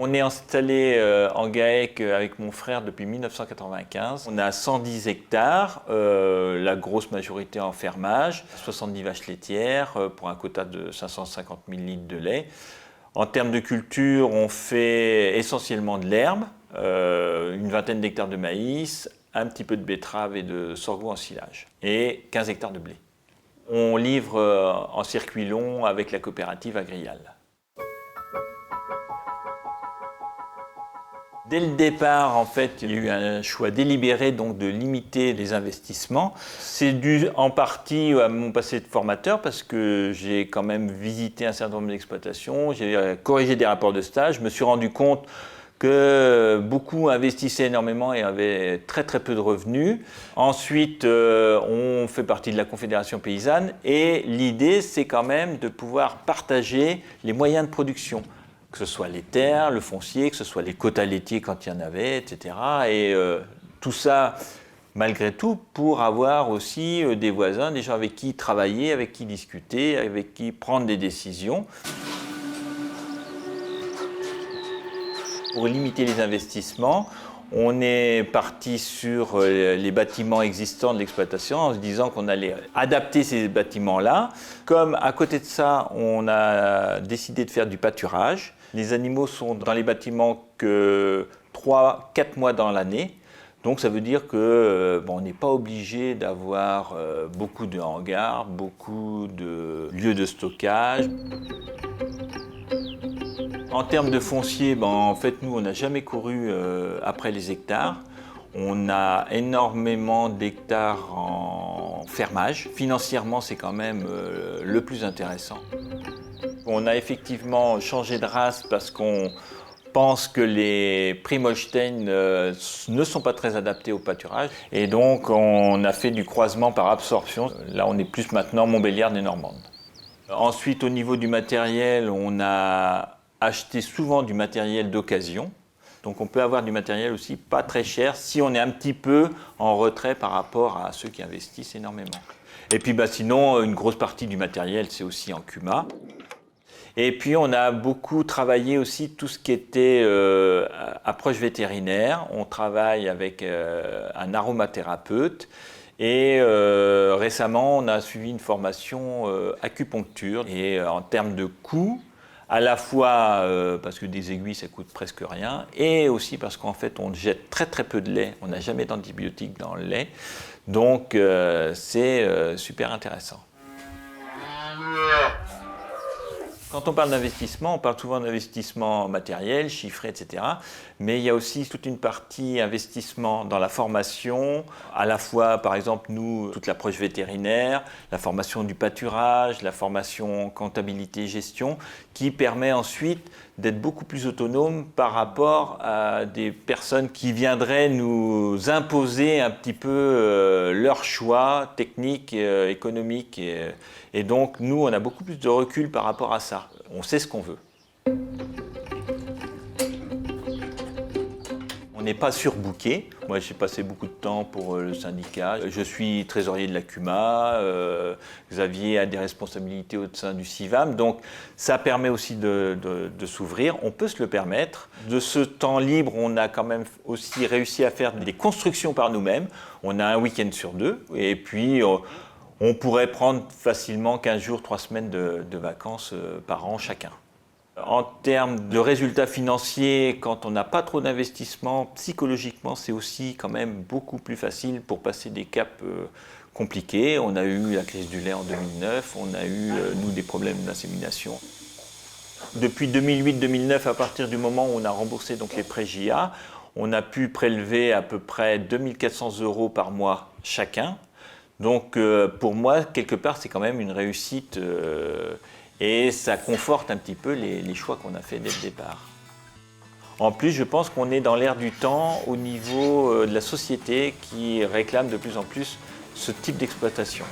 On est installé en GAEC avec mon frère depuis 1995. On a 110 hectares, la grosse majorité en fermage, 70 vaches laitières pour un quota de 550 000 litres de lait. En termes de culture, on fait essentiellement de l'herbe, une vingtaine d'hectares de maïs, un petit peu de betterave et de sorgho en silage et 15 hectares de blé. On livre en circuit long avec la coopérative Agrial. Dès le départ, en fait, il y a eu un choix délibéré donc, de limiter les investissements. C'est dû en partie à mon passé de formateur parce que j'ai quand même visité un certain nombre d'exploitations, j'ai corrigé des rapports de stage, je me suis rendu compte que beaucoup investissaient énormément et avaient très très peu de revenus. Ensuite, on fait partie de la Confédération paysanne et l'idée, c'est quand même de pouvoir partager les moyens de production. Que ce soit les terres, le foncier, que ce soit les quotas laitiers quand il y en avait, etc. Et tout ça, malgré tout, pour avoir aussi des voisins, des gens avec qui travailler, avec qui discuter, avec qui prendre des décisions. Pour limiter les investissements, on est parti sur les bâtiments existants de l'exploitation en se disant qu'on allait adapter ces bâtiments-là. Comme à côté de ça, on a décidé de faire du pâturage. Les animaux sont dans les bâtiments que 3-4 mois dans l'année. Donc ça veut dire que on n'est pas obligé d'avoir beaucoup de hangars, beaucoup de lieux de stockage. En termes de foncier, en fait, nous, on n'a jamais couru après les hectares. On a énormément d'hectares en fermage. Financièrement, c'est quand même le plus intéressant. On a effectivement changé de race parce qu'on pense que les Primostein ne sont pas très adaptés au pâturage. Et donc, on a fait du croisement par absorption. Là, on est plus maintenant Montbéliarde et Normande. Ensuite, au niveau du matériel, on a acheté souvent du matériel d'occasion. Donc on peut avoir du matériel aussi pas très cher si on est un petit peu en retrait par rapport à ceux qui investissent énormément. Et puis sinon, une grosse partie du matériel, c'est aussi en CUMA. Et puis on a beaucoup travaillé aussi tout ce qui était approche vétérinaire. On travaille avec un aromathérapeute. Et récemment, on a suivi une formation acupuncture. Et en termes de coûts, à la fois parce que des aiguilles, ça coûte presque rien, et aussi parce qu'en fait, on jette très très peu de lait. On n'a jamais d'antibiotiques dans le lait. Donc, c'est super intéressant. Quand on parle d'investissement, on parle souvent d'investissement matériel, chiffré, etc. Mais il y a aussi toute une partie investissement dans la formation, à la fois, par exemple, nous, toute l'approche vétérinaire, la formation du pâturage, la formation comptabilité-gestion, qui permet ensuite d'être beaucoup plus autonome par rapport à des personnes qui viendraient nous imposer un petit peu leurs choix techniques, économiques. Et donc, nous, on a beaucoup plus de recul par rapport à ça. On sait ce qu'on veut. On n'est pas surbooké. Moi, j'ai passé beaucoup de temps pour le syndicat. Je suis trésorier de la CUMA. Xavier a des responsabilités au sein du CIVAM. Donc, ça permet aussi de s'ouvrir. On peut se le permettre. De ce temps libre, on a quand même aussi réussi à faire des constructions par nous-mêmes. On a un week-end sur 2. Et puis, on pourrait prendre facilement 15 jours, 3 semaines de vacances par an chacun. En termes de résultats financiers, quand on n'a pas trop d'investissement, psychologiquement, c'est aussi quand même beaucoup plus facile pour passer des caps compliqués. On a eu la crise du lait en 2009, on a eu, nous, des problèmes d'insémination. Depuis 2008-2009, à partir du moment où on a remboursé donc, les prêts JA, on a pu prélever à peu près 2 400 € par mois chacun. Donc pour moi, quelque part, c'est quand même une réussite et ça conforte un petit peu les choix qu'on a fait dès le départ. En plus, je pense qu'on est dans l'ère du temps au niveau de la société qui réclame de plus en plus ce type d'exploitation.